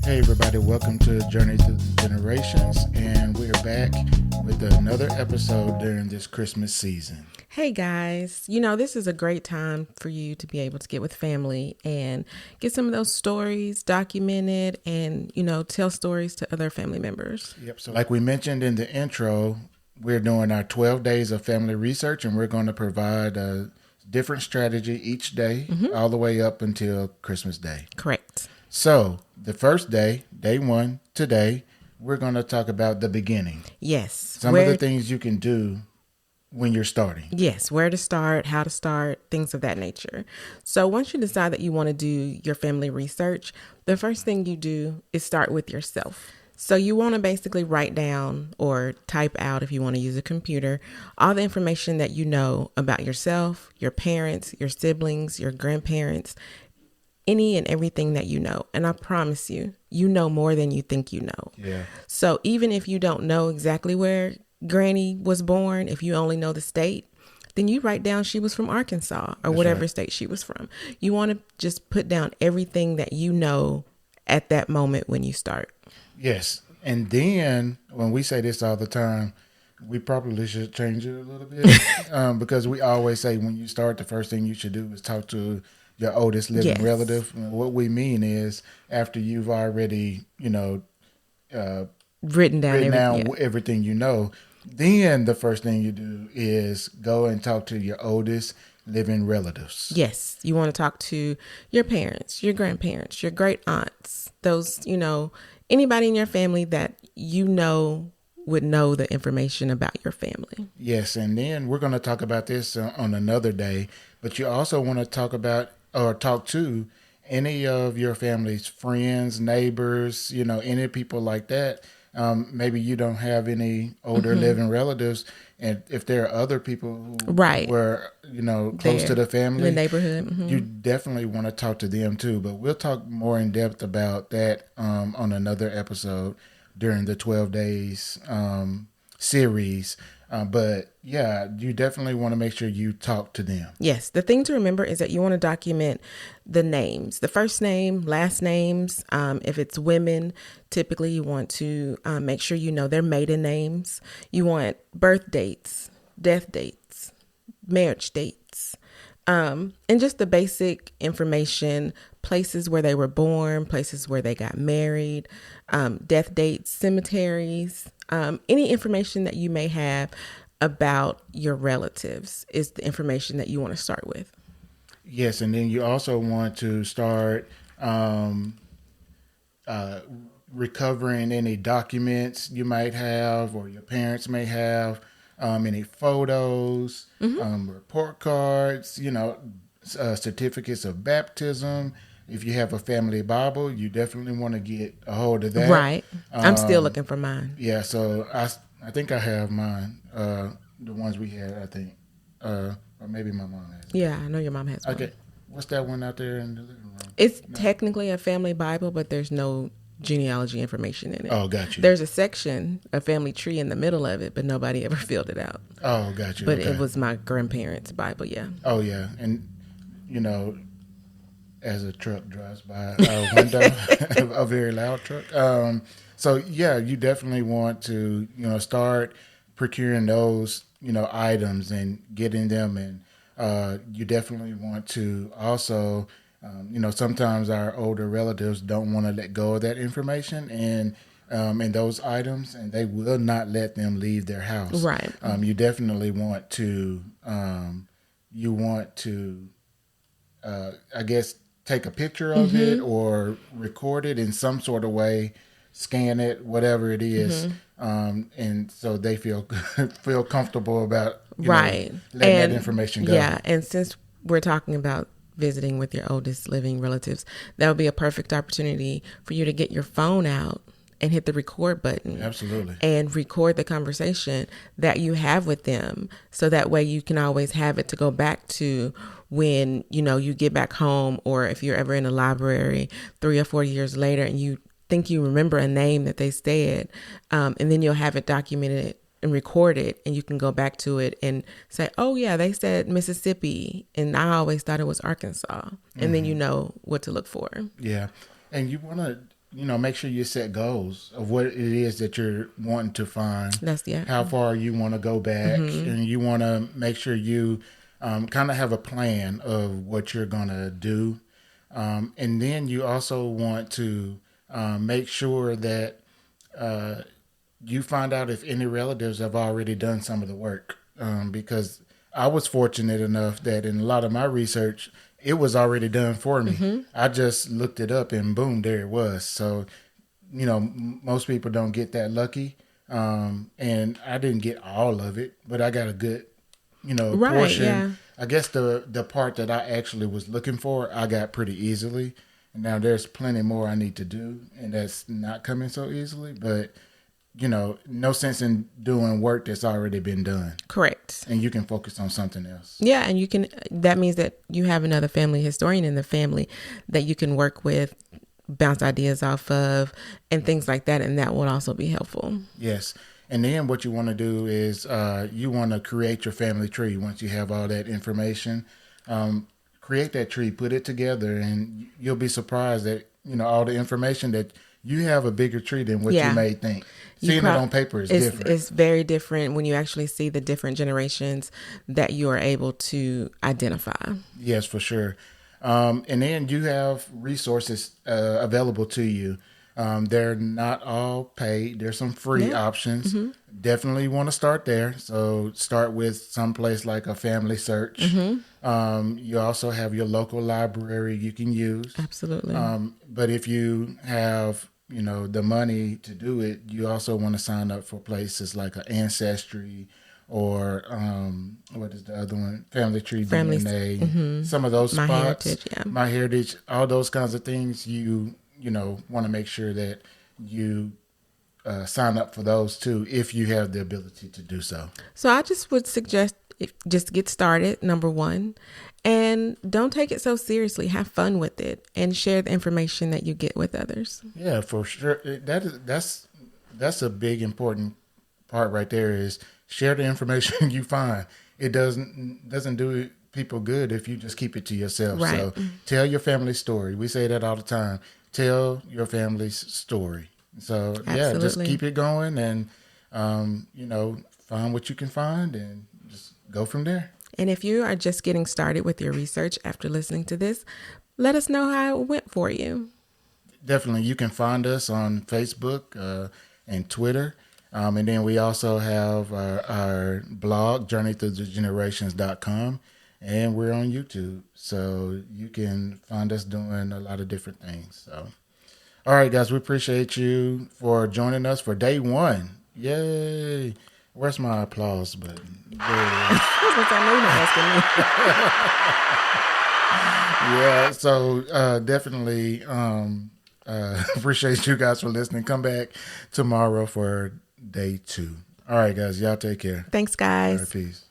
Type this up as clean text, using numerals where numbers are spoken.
Hey everybody, welcome to Journey Through the Generations, and we're back with another episode during this Christmas season. Hey guys, this is a great time for you to be able to get with family and get some of those stories documented and, tell stories to other family members. Yep, so like we mentioned in the intro, we're doing our 12 days of family research, and we're going to provide a different strategy each day, all the way up until Christmas Day. Correct. So the first day, day one, today, we're going to talk about the beginning. Yes. Some of the things you can do when you're starting. Yes, where to start, how to start, things of that nature. So once you decide that you want to do your family research, the first thing you do is start with yourself. So you want to basically write down or type out, if you want to use a computer, all the information that you know about yourself, your parents, your siblings, your grandparents, any and everything that you know. And I promise you, you know more than you think you know. Yeah. So even if you don't know exactly where Granny was born, if you only know the state, then you write down she was from Arkansas or whatever state she was from. You want to just put down everything that you know at that moment when you start. Yes. And then when we say this all the time, we probably should change it a little bit because we always say when you start, the first thing you should do is talk to your oldest living relative. What we mean is after you've already, written down everything you know, then the first thing you do is go and talk to your oldest living relatives. Yes. You want to talk to your parents, your grandparents, your great aunts, those, anybody in your family that would know the information about your family. Yes. And then we're going to talk about this on another day, but you also want to talk about or talk to any of your family's friends, neighbors, any people like that. Maybe you don't have any older living relatives. And if there are other people who were, close to the family, in the neighborhood, you definitely want to talk to them too. But we'll talk more in depth about that on another episode during the 12 days series. But yeah, you definitely want to make sure you talk to them. Yes. The thing to remember is that you want to document the names, the first name, last names. If it's women, typically you want to make sure you know their maiden names. You want birth dates, death dates, marriage dates, and just the basic information, places where they were born, places where they got married, death dates, cemeteries, any information that you may have about your relatives is the information that you want to start with. Yes, and then you also want to start recovering any documents you might have or your parents may have, any photos, report cards, certificates of baptism. If you have a family Bible, you definitely want to get a hold of that. Right. I'm still looking for mine. Yeah, so I think I have mine, the ones we had, I think. Or maybe my mom has it. Yeah, I know your mom has one. Okay. What's that one out there in the living room? It's technically a family Bible, but there's no genealogy information in it. Oh, got you. There's a section, a family tree in the middle of it, but nobody ever filled it out. Oh, got you. But It was my grandparents' Bible, yeah. Oh, yeah. And, as a truck drives by our window, a very loud truck. So, yeah, you definitely want to, start procuring those, items and getting them. And you definitely want to also, sometimes our older relatives don't want to let go of that information and those items, and they will not let them leave their house. Right. You definitely want to, I guess, take a picture of it or record it in some sort of way, scan it, whatever it is, and so they feel comfortable about letting that information go. Yeah, and since we're talking about visiting with your oldest living relatives, that would be a perfect opportunity for you to get your phone out and hit the record button. Absolutely. And record the conversation that you have with them. So that way you can always have it to go back to when, you get back home, or if you're ever in a library 3 or 4 years later and you think you remember a name that they said, and then you'll have it documented and recorded, and you can go back to it and say, oh yeah, they said Mississippi, and I always thought it was Arkansas. And then you know what to look for. Yeah. And you want to, make sure you set goals of what it is that you're wanting to find. That's yeah. How far you want to go back, and you want to make sure you kind of have a plan of what you're gonna do, and then you also want to make sure that you find out if any relatives have already done some of the work, because I was fortunate enough that in a lot of my research, it was already done for me. I just looked it up and boom, there it was. So, most people don't get that lucky. And I didn't get all of it, but I got a good, Right, portion. yeah. I guess the part that I actually was looking for, I got pretty easily. Now there's plenty more I need to do, and that's not coming so easily, but no sense in doing work that's already been done. Correct. And you can focus on something else. Yeah, and that means that you have another family historian in the family that you can work with, bounce ideas off of, and things like that, and that will also be helpful. Yes. And then what you want to do is you want to create your family tree once you have all that information. Create that tree, put it together, and you'll be surprised that, all the information that you have a bigger tree than what you may think. Seeing it on paper is different. It's very different when you actually see the different generations that you are able to identify. Yes, for sure. And then you have resources available to you. They're not all paid. There's some free options. Definitely want to start there. So start with someplace like a family search. You also have your local library you can use. Absolutely. But if you have, the money to do it, you also want to sign up for places like an Ancestry or what is the other one? Family Tree, DNA. Some of those spots. Heritage, yeah. My Heritage, all those kinds of things. You want to make sure that you sign up for those too, if you have the ability to do so. So I just would suggest just get started, number one, and don't take it so seriously. Have fun with it and share the information that you get with others. Yeah, for sure. That's a big important part right there, is share the information you find. It doesn't do people good if you just keep it to yourself. Right. So tell your family story. We say that all the time. Tell your family's story. So yeah, just keep it going and find what you can find and just go from there. And if you are just getting started with your research after listening to this, let us know how it went for you. Definitely. You can find us on Facebook and Twitter. And then we also have our blog, journeythroughthegenerations.com. And we're on YouTube. So you can find us doing a lot of different things. So, all right, guys, we appreciate you for joining us for day one. Yay. Where's my applause button? Yeah, so definitely appreciate you guys for listening. Come back tomorrow for day 2. All right, guys, y'all take care. Thanks, guys. All right, peace.